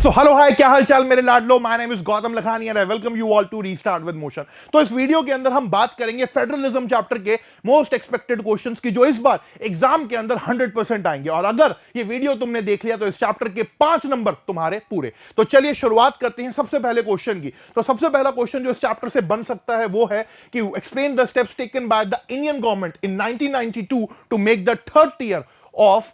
So hello hi, क्या हाल चाल मेरे लाडलो। My name is Gautam Lakhani and I welcome you all to restart with motion. तो इस वीडियो के अंदर हम बात करेंगे फेडरलिज्म चैप्टर के मोस्ट एक्सपेक्टेड क्वेश्चंस की, जो इस बार एग्जाम के अंदर 100% आएंगे। और अगर ये वीडियो तुमने देख लिया तो इस चैप्टर के 5 नंबर तुम्हारे पूरे। तो चलिए शुरुआत करते हैं सबसे पहले क्वेश्चन की। तो सबसे पहला क्वेश्चन जो इस चैप्टर से बन सकता है वो है कि explain the steps taken by the Indian government in 1992 to make the third tier of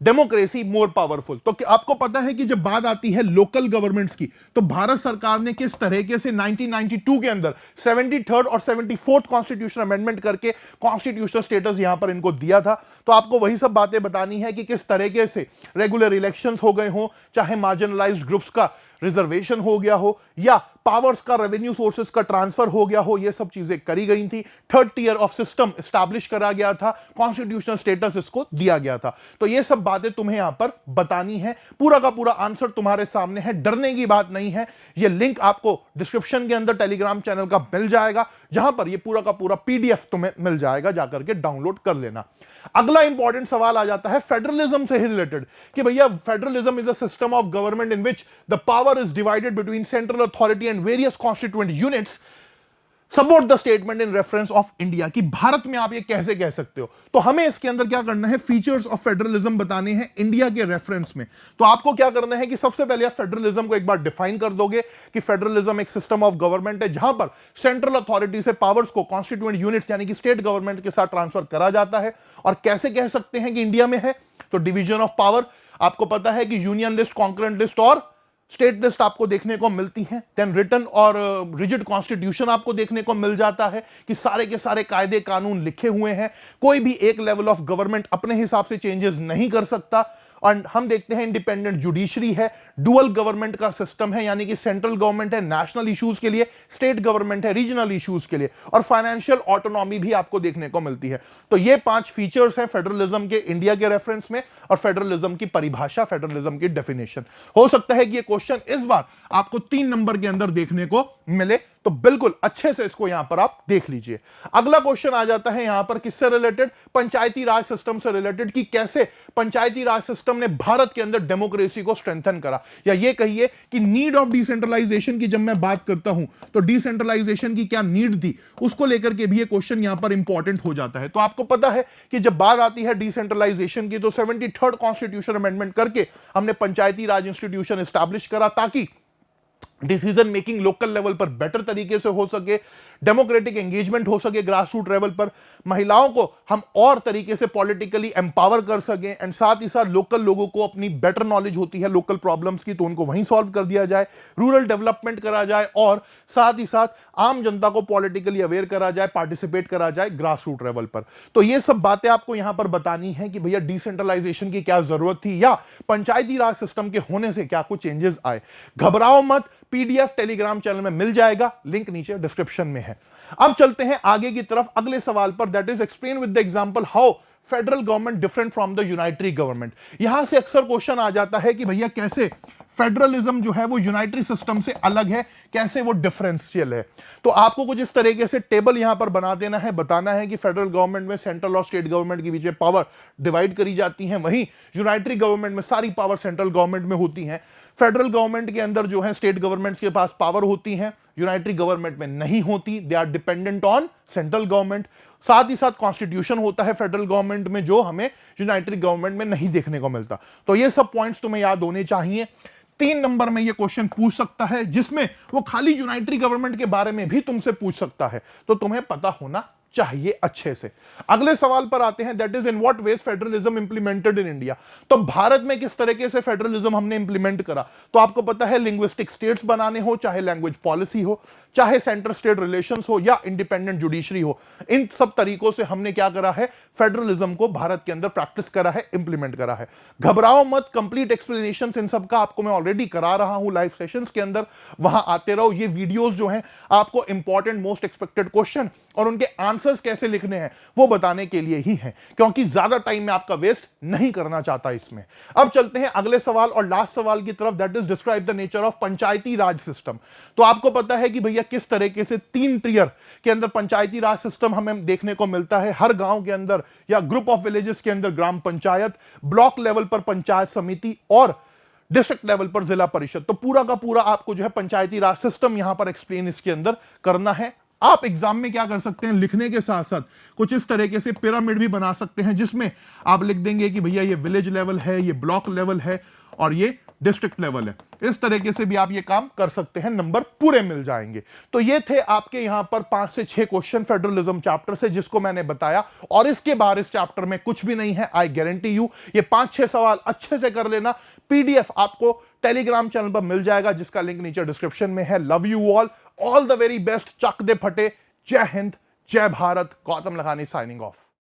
democracy more powerful. तो आपको पता है कि जब बात आती है लोकल गवर्नमेंट्स की, तो भारत सरकार ने किस तरीके से 1992 के अंदर 73rd और 74th कॉन्स्टिट्यूशन अमेंडमेंट करके कॉन्स्टिट्यूशनल स्टेटस यहां पर इनको दिया था। तो आपको वही सब बातें बतानी है कि किस तरीके से रेगुलर इलेक्शंस हो गए हो, चाहे मार्जिनलाइज्ड ग्रुप्स का रिजर्वेशन हो गया हो या पावर्स का, रेवेन्यू सोर्सेस का ट्रांसफर हो गया हो, ये सब चीजें करी गई थी। Third tier of system establish करा गया था, कॉन्स्टिट्यूशनल स्टेटस इसको दिया गया था। तो ये सब बातें तुम्हें यहां पर बतानी है। पूरा का पूरा आंसर तुम्हारे सामने है, डरने की बात नहीं है। ये लिंक आपको डिस्क्रिप्शन के अंदर टेलीग्राम चैनल का मिल जाएगा, जहां पर ये पूरा का पूरा पीडीएफ तुम्हें मिल जाएगा, जाकर के डाउनलोड कर लेना। अगला इंपॉर्टेंट सवाल आ जाता है फेडरलिज्म से ही रिलेटेड कि भैया federalism is a system of government in which the power is divided between central authority and various constituent units support the statement in reference of India. कि भारत में आप ये कैसे कह सकते हो। तो हमें इसके अंदर क्या करना है, फीचर्स ऑफ फेडरलिज्म बताने हैं इंडिया के रेफरेंस में। तो आपको क्या करना है कि सबसे पहले आप फेडरलिज्म को एक बार डिफाइन कर दोगे कि फेडरलिज्म एक सिस्टम ऑफ गवर्नमेंट है जहां पर सेंट्रल अथॉरिटी से पावर्स को कॉन्स्टिट्यूएंट यूनिट्स यानी कि स्टेट गवर्नमेंट के साथ ट्रांसफर करा जाता है। और कैसे कह सकते हैं कि इंडिया में है, तो डिवीजन ऑफ पावर। आपको पता है कि यूनियन लिस्ट, कॉन्करेंट लिस्ट और स्टेट लिस्ट आपको देखने को मिलती है। देन रिटन और रिजिड कॉन्स्टिट्यूशन आपको देखने को मिल जाता है कि सारे के सारे कायदे कानून लिखे हुए हैं। कोई भी एक लेवल ऑफ गवर्नमेंट अपने हिसाब से चेंजेस नहीं कर सकता। और हम देखते हैं इंडिपेंडेंट जुडिशरी है, डुअल गवर्नमेंट का सिस्टम है, यानी कि सेंट्रल गवर्नमेंट है नेशनल इश्यूज के लिए, स्टेट गवर्नमेंट है रीजनल इश्यूज के लिए, और फाइनेंशियल ऑटोनॉमी भी आपको देखने को मिलती है। तो ये 5 फीचर्स हैं फेडरलिज्म के इंडिया के रेफरेंस में, और फेडरलिज्म की परिभाषा, फेडरलिज्म की डेफिनेशन। हो सकता है कि ये क्वेश्चन इस बार आपको 3 नंबर के अंदर देखने को मिले, तो बिल्कुल अच्छे से इसको यहां पर आप देख लीजिए। अगला क्वेश्चन आ जाता है यहां पर किससे रिलेटेड, पंचायती राज सिस्टम से रिलेटेड, कि कैसे पंचायती राज सिस्टम ने भारत के अंदर डेमोक्रेसी को स्ट्रेंथन करा, या ये कहिए कि नीड ऑफ डिसेंट्रलाइजेशन की जब मैं बात करता हूं तो डिसेंट्रलाइजेशन की क्या नीड थी, उसको लेकर के भी ये क्वेश्चन यहां पर इंपॉर्टेंट हो जाता है। तो आपको पता है कि जब बात आती है डिसेंट्रलाइजेशन की, तो 73rd कॉन्स्टिट्यूशन अमेंडमेंट करके हमने पंचायती राज इंस्टीट्यूशन एस्टैब्लिश करा ताकि डिसीजन मेकिंग लोकल लेवल पर बेटर तरीके से हो सके, डेमोक्रेटिक एंगेजमेंट हो सके ग्रास रूट लेवल पर, महिलाओं को हम और तरीके से पॉलिटिकली एम्पावर कर सकें, एंड साथ ही साथ लोकल लोगों को अपनी बेटर नॉलेज होती है लोकल प्रॉब्लम्स की, तो उनको वहीं सॉल्व कर दिया जाए, रूरल डेवलपमेंट करा जाए, और साथ ही साथ आम जनता को पॉलिटिकली अवेयर करा जाए, पार्टिसिपेट करा जाए ग्रास रूट लेवल पर। तो ये सब बातें आपको यहां पर बतानी है कि भैया डिसेंट्रलाइजेशन की क्या जरूरत थी, या पंचायती राज सिस्टम के होने से क्या कुछ चेंजेस आए। घबराओ मत, पीडीएफ टेलीग्राम चैनल में मिल जाएगा, लिंक नीचे डिस्क्रिप्शन में है। अब चलते हैं आगे की तरफ अगले सवाल पर, that is explain with the example how federal government different from the unitary government. यहां से अक्सर क्वेश्चन आ जाता है कि भैया कैसे फेडरलिज्म जो है वो यूनाइटरी सिस्टम से अलग है, कैसे वो डिफरेंशियल है। तो आपको कुछ इस तरीके से टेबल यहां पर बना देना है, बताना है कि फेडरल गवर्नमेंट में सेंट्रल और स्टेट गवर्नमेंट के बीच में पावर डिवाइड करी जाती है, वहीं यूनाइटरी गवर्नमेंट में सारी पावर सेंट्रल गवर्नमेंट में होती है। फेडरल गवर्नमेंट के अंदर जो है स्टेट गवर्नमेंट्स के पास पावर होती है, यूनाइटरी गवर्नमेंट में नहीं होती, they are dependent on central government. साथ ही साथ कॉन्स्टिट्यूशन होता है फेडरल गवर्नमेंट में, जो हमें यूनाइटरी गवर्नमेंट में नहीं देखने को मिलता। तो ये सब पॉइंट्स तुम्हें याद होने चाहिए। 3 नंबर में ये क्वेश्चन पूछ सकता है, जिसमें वो खाली यूनाइटरी गवर्नमेंट के बारे में भी तुमसे पूछ सकता है, तो तुम्हें पता होना चाहिए अच्छे से। अगले सवाल पर आते हैं, that is in what ways federalism implemented in India. तो भारत में किस तरीके से फेडरलिज्म हमने इंप्लीमेंट करा। तो आपको पता है लिंग्विस्टिक स्टेट्स बनाने हो, चाहे लैंग्वेज पॉलिसी हो, चाहे सेंटर स्टेट रिलेशंस हो, या इंडिपेंडेंट जुडिशरी हो, इन सब तरीकों से हमने क्या करा है, फेडरलिज्म को भारत के अंदर प्रैक्टिस करा है, इंप्लीमेंट करा है। घबराओ मत, कंप्लीट एक्सप्लेनेशन इन सब का आपको मैं ऑलरेडी करा रहा हूं लाइव सेशंस के अंदर, वहां आते रहो। ये वीडियोस जो हैं आपको इंपॉर्टेंट मोस्ट एक्सपेक्टेड क्वेश्चन और उनके आंसर्स कैसे लिखने हैं वो बताने के लिए ही हैं, क्योंकि ज्यादा टाइम में आपका वेस्ट नहीं करना चाहता इसमें। अब चलते हैं अगले सवाल और लास्ट सवाल की तरफ, that is describe the nature of Panchayati Raj system. तो आपको पता है कि भैया किस तरीके से 3 टियर के अंदर पंचायती राज सिस्टम हमें देखने को मिलता है। हर गांव के अंदर या ग्रुप ऑफ विलेजेस के अंदर ग्राम पंचायत, ब्लॉक लेवल पर पंचायत समिति, और डिस्ट्रिक्ट लेवल पर जिला परिषद। तो पूरा का पूरा आपको जो है पंचायती राज सिस्टम यहां पर एक्सप्लेन इसके अंदर करना है। आप एग्जाम में क्या कर सकते हैं, लिखने के साथ साथ कुछ इस तरीके से पिरामिड भी बना सकते हैं, जिसमें आप लिख देंगे कि भैया ये विलेज लेवल है, ये ब्लॉक लेवल है और ये डिस्ट्रिक्ट लेवल है। इस तरीके से भी आप ये काम कर सकते हैं, नंबर पूरे मिल जाएंगे। तो ये थे आपके यहां पर 5 से 6 क्वेश्चन फेडरलिज्म चैप्टर से, जिसको मैंने बताया, और इसके बाहर इस चैप्टर में कुछ भी नहीं है। आई गारंटी यू ये 5-6 सवाल अच्छे से कर लेना। पीडीएफ आपको टेलीग्राम चैनल पर मिल जाएगा, जिसका लिंक नीचे डिस्क्रिप्शन में है। Love you all the very best, चक दे फटे। जय हिंद, जय भारत। Gautam Lakhani signing of.